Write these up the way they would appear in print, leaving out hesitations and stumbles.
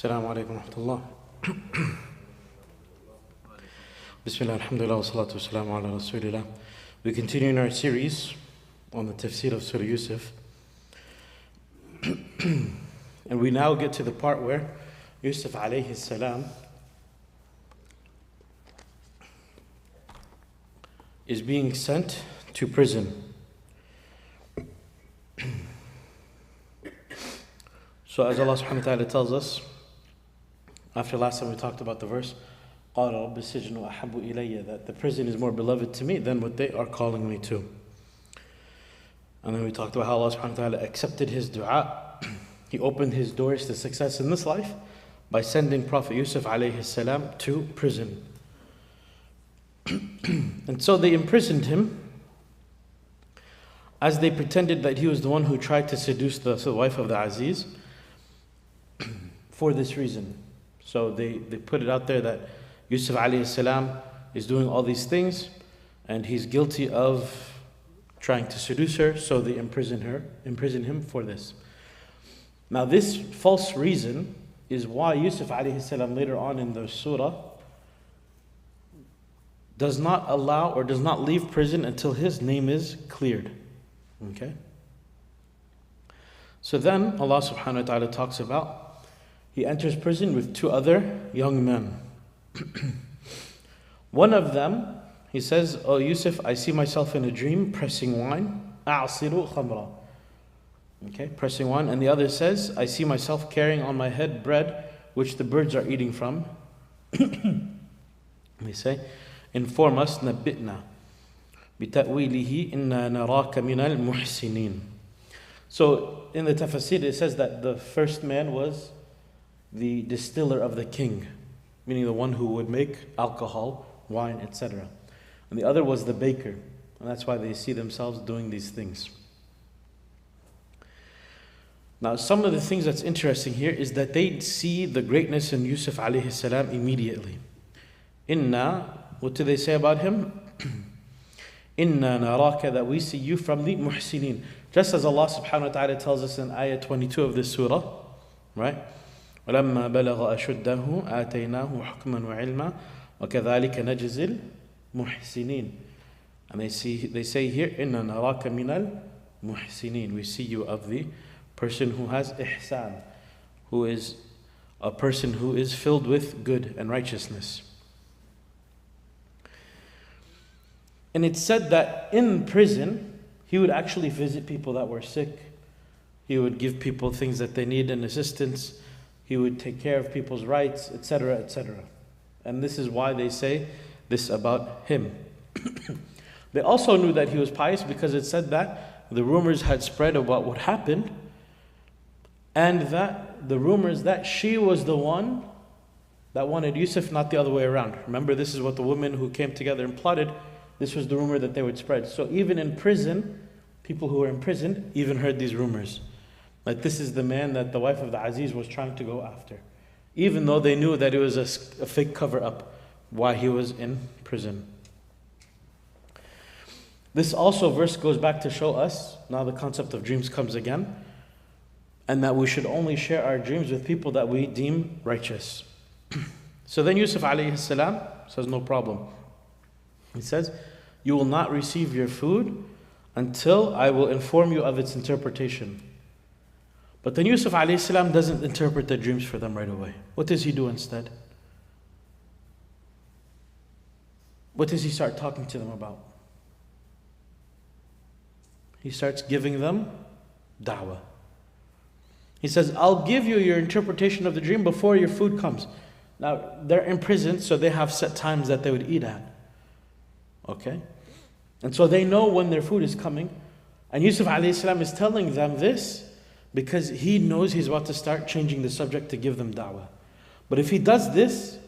Assalamu alaikum wa rahmatullah. Bismillah, alhamdulillah, wa salatu wa salamu ala rasulillah. We continue in our series on the Tafsir of Surah Yusuf. And we now get to the part where Yusuf alayhi salam is being sent to prison. So as Allah subhanahu wa ta'ala tells us, after last time we talked about the verse, قَالَ رَبِّ السِّجْنُ أَحَبُّ إِلَيَّ, that the prison is more beloved to me than what they are calling me to. And then we talked about how Allah subhanahu wa ta'ala accepted his dua. He opened his doors to success in this life by sending Prophet Yusuf alayhi salam to prison. And so they imprisoned him as they pretended that he was the one who tried to seduce the wife of the Aziz for this reason. So they put it out there that Yusuf alayhi salam is doing all these things and he's guilty of trying to seduce her, so they imprison him for this. Now this false reason is why Yusuf alayhi salam later on in the surah does not allow or does not leave prison until his name is cleared. Okay? So then Allah subhanahu wa ta'ala talks about he enters prison with two other young men. One of them, he says, "Oh Yusuf, I see myself in a dream pressing wine. أَعْصِرُ خَمْرًا." Okay, pressing wine. And the other says, "I see myself carrying on my head bread which the birds are eating from." They say, "Inform us, نَبِّئْنَا بِتَأْوِيلِهِ إِنَّا نَرَاكَ مِنَ الْمُحْسِنِينَ." So in the Tafsir it says that the first man was the distiller of the king, meaning the one who would make alcohol, wine, etc. And the other was the baker, and that's why they see themselves doing these things. Now some of the things that's interesting here is that they see the greatness in Yusuf alayhi salam immediately. Inna, what do they say about him? Inna naraka, that we see you from the muhsinin. Just as Allah subhanahu wa ta'ala tells us in ayah 22 of this surah, right? وَلَمَّا بَلَغَ أَشُدَّهُ آتَيْنَاهُ حُكْمًا وَعِلْمًا وَكَذَلِكَ نَجْزِي الْمُحْسِنِينَ. And they say here, إِنَّا نَرَاكَ مِنَ الْمُحْسِنِينَ. We see you of the person who has ihsan, who is a person who is filled with good and righteousness. And it's said that in prison, he would actually visit people that were sick. He would give people things that they need and assistance. He would take care of people's rights, etc., etc. And this is why they say this about him. They also knew that he was pious because it said that the rumors had spread about what happened, and that the rumors that she was the one that wanted Yusuf, not the other way around. Remember, this is what the women who came together and plotted, this was the rumor that they would spread. So even in prison, people who were imprisoned even heard these rumors. Like this is the man that the wife of the Aziz was trying to go after. Even though they knew that it was a fake cover-up why he was in prison. This also verse goes back to show us, now the concept of dreams comes again, and that we should only share our dreams with people that we deem righteous. So then Yusuf alayhi salam says, no problem. He says, you will not receive your food until I will inform you of its interpretation. But then Yusuf alayhi salam doesn't interpret the dreams for them right away. What does he do instead? What does he start talking to them about? He starts giving them da'wah. He says, I'll give you your interpretation of the dream before your food comes. Now, they're imprisoned, so they have set times that they would eat at. Okay? And so they know when their food is coming. And Yusuf alayhi salam is telling them this because he knows he's about to start changing the subject to give them da'wah. But if he does this,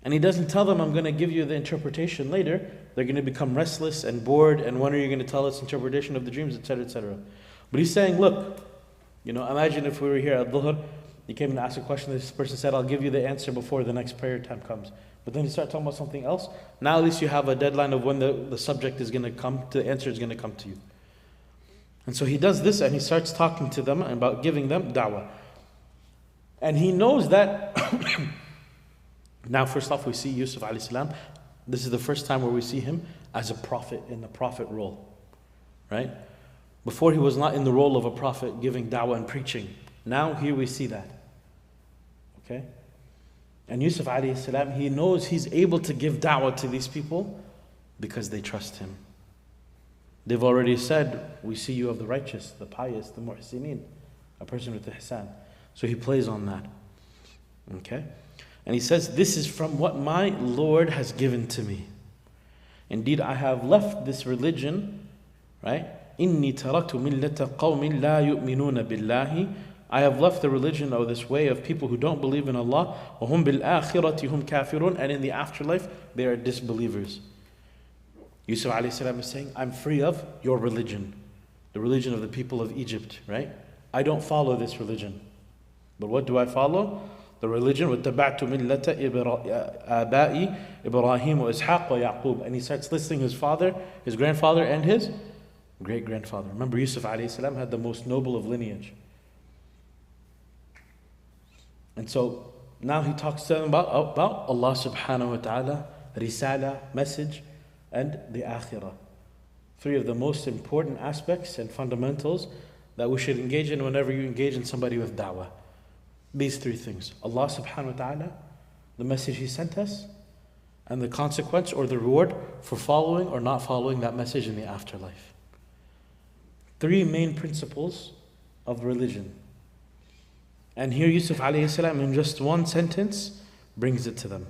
and he doesn't tell them, I'm going to give you the interpretation later, they're going to become restless and bored, and when are you going to tell us interpretation of the dreams, etc., etc. But he's saying, look, imagine if we were here at Dhuhr, you came and asked a question, this person said, I'll give you the answer before the next prayer time comes. But then you start talking about something else, now at least you have a deadline of when the subject is going to come, the answer is going to come to you. And so he does this and he starts talking to them about giving them da'wah. And he knows that Now, first off, we see Yusuf alayhi salam. This is the first time where we see him as a prophet in the prophet role, right? Before he was not in the role of a prophet giving da'wah and preaching. Now here we see that, okay? And Yusuf alayhi salam, he knows he's able to give da'wah to these people because they trust him. They've already said, we see you of the righteous, the pious, the muhsineen, a person with ihsan. So he plays on that, okay? And he says, this is from what my Lord has given to me. Indeed, I have left this religion, right? إِنِّي تَرَكْتُ مِلَّةَ قَوْمٍ لَا يُؤْمِنُونَ بِاللَّهِ. I have left the religion or this way of people who don't believe in Allah. وَهُمْ بِالْآخِرَةِ هُمْ كَافِرُونَ. And in the afterlife, they are disbelievers. Yusuf alayhi salam is saying, I'm free of your religion. The religion of the people of Egypt, right? I don't follow this religion. But what do I follow? The religion وَاتَّبَعْتُ مِلَّةَ آبَائِ إِبْرَاهِيمُ وَإِسْحَاقُ وَيَعْقُوبَ. And he starts listing his father, his grandfather, and his great-grandfather. Remember, Yusuf alayhi salam had the most noble of lineage. And so now he talks to them about Allah subhanahu wa ta'ala, risala, message, and the akhirah. Three of the most important aspects and fundamentals that we should engage in whenever you engage in somebody with da'wah. These three things: Allah subhanahu wa ta'ala, the message He sent us, and the consequence or the reward for following or not following that message in the afterlife. Three main principles of religion. And here Yusuf alayhi salam in just one sentence brings it to them.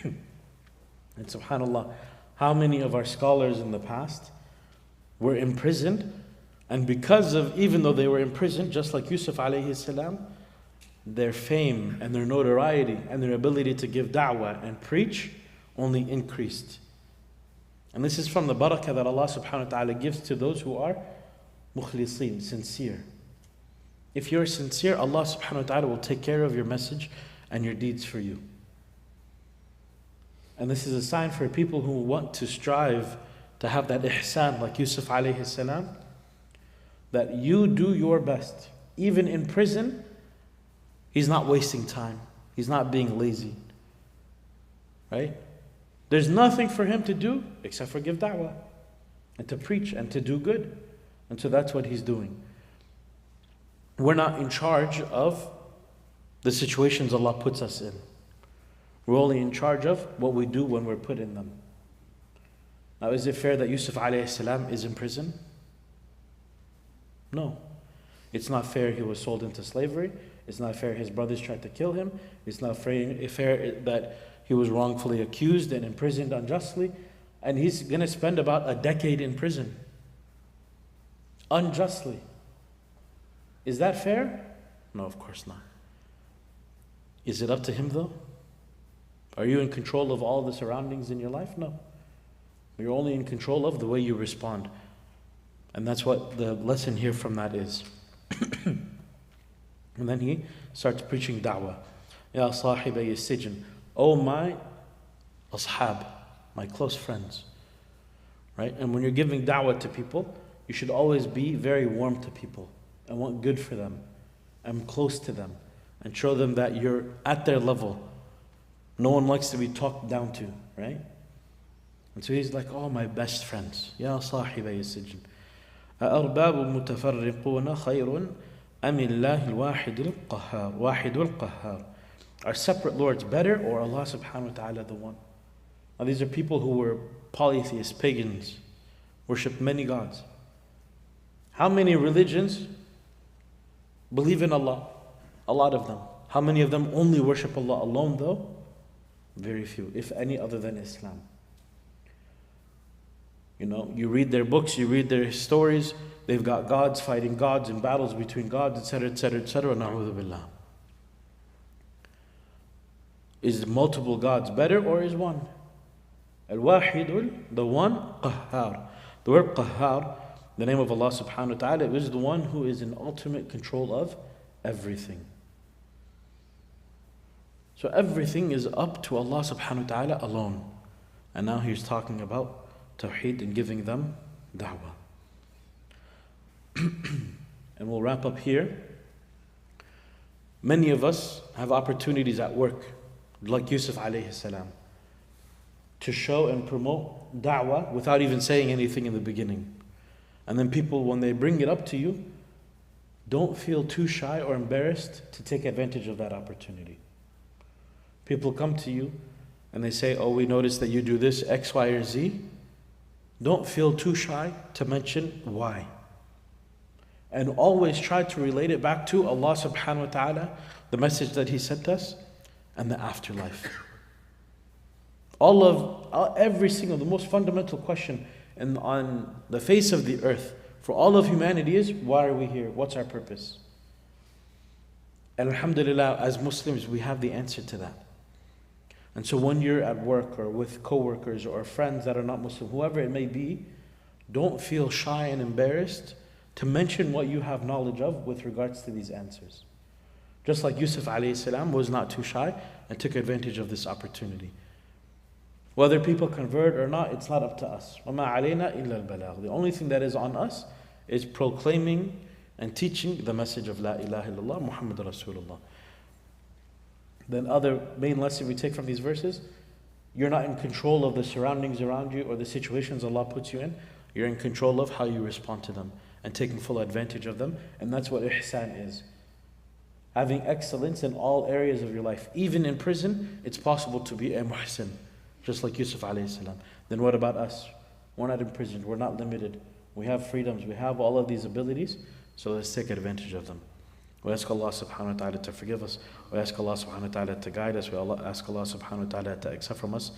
And subhanAllah, how many of our scholars in the past were imprisoned, and because of, even though they were imprisoned, just like Yusuf alayhi salam, their fame and their notoriety and their ability to give da'wah and preach only increased. And this is from the barakah that Allah subhanahu wa ta'ala gives to those who are mukhlisin, sincere. If you're sincere, Allah subhanahu wa ta'ala will take care of your message and your deeds for you. And this is a sign for people who want to strive to have that ihsan like Yusuf alayhi salam, that you do your best. Even in prison, he's not wasting time. He's not being lazy. Right? There's nothing for him to do except for give da'wah and to preach and to do good. And so that's what he's doing. We're not in charge of the situations Allah puts us in. We're only in charge of what we do when we're put in them. Now, is it fair that Yusuf alayhi salam is in prison? No. It's not fair he was sold into slavery. It's not fair his brothers tried to kill him. It's not fair that he was wrongfully accused and imprisoned unjustly. And he's going to spend about a decade in prison. Unjustly. Is that fair? No, of course not. Is it up to him though? Are you in control of all the surroundings in your life? No. You're only in control of the way you respond. And that's what the lesson here from that is. And then he starts preaching da'wah. Ya sahibay as-sijn. Oh my ashab, my close friends. Right? And when you're giving da'wah to people, you should always be very warm to people and want good for them and close to them and show them that you're at their level. No one likes to be talked down to, right? And so he's like, oh, my best friends. Ya sahibay as-sijn. أَأَرْبَابُ مُتَفَرِّقُونَ خَيْرٌ أَمِ اللَّهِ الْوَاحِدُ الْقَهَّارُ وَاحِدُ الْقَهَّارُ. Are separate lords better, or Allah subhanahu wa ta'ala the one? Now these are people who were polytheists, pagans, worshipped many gods. How many religions believe in Allah? A lot of them. How many of them only worship Allah alone though? Very few, if any, other than Islam. You know, you read their books, you read their stories, they've got gods fighting gods and battles between gods, etc., etc., etc. Na'udhu billah. Is multiple gods better, or is one? Al-Wahidul, the one, Qahhar. The word Qahhar, the name of Allah subhanahu wa ta'ala, is the one who is in ultimate control of everything. So everything is up to Allah subhanahu wa ta'ala alone. And now he's talking about Tawheed and giving them da'wah. And we'll wrap up here. Many of us have opportunities at work, like Yusuf alayhi salam, to show and promote da'wah without even saying anything in the beginning. And then people, when they bring it up to you, don't feel too shy or embarrassed to take advantage of that opportunity. People come to you and they say, oh, we noticed that you do this, X, Y, or Z. Don't feel too shy to mention why. And always try to relate it back to Allah subhanahu wa ta'ala, the message that He sent us, and the afterlife. Every single, the most fundamental question on the face of the earth for all of humanity is, why are we here? What's our purpose? And alhamdulillah, as Muslims, we have the answer to that. And so when you're at work or with co-workers or friends that are not Muslim, whoever it may be, don't feel shy and embarrassed to mention what you have knowledge of with regards to these answers. Just like Yusuf alayhi salam was not too shy and took advantage of this opportunity. Whether people convert or not, it's not up to us. وَمَا عَلَيْنَا إِلَّا الْبَلَاغُ. The only thing that is on us is proclaiming and teaching the message of La ilaha illallah Muhammad Rasulullah. Then other main lesson we take from these verses, you're not in control of the surroundings around you or the situations Allah puts you in. You're in control of how you respond to them and taking full advantage of them. And that's what ihsan is. Having excellence in all areas of your life. Even in prison, it's possible to be a muhsin, just like Yusuf alayhi salam. Then what about us? We're not imprisoned, we're not limited. We have freedoms, we have all of these abilities, so let's take advantage of them. We ask Allah subhanahu wa ta'ala to forgive us. We ask Allah subhanahu wa ta'ala to guide us. We ask Allah subhanahu wa ta'ala to accept from us.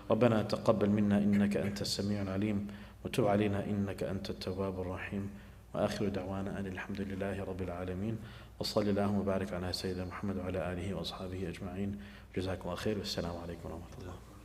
ربنا تقبل منا إنك أنت السميع العليم وتب علينا إنك أنت التواب الرحيم وآخر دعوانا أن الحمد لله رب العالمين وصلى اللهم وبارك على سيدنا محمد وعلى آله وأصحابه أجمعين جزاكم الله خير والسلام عليكم ورحمة الله.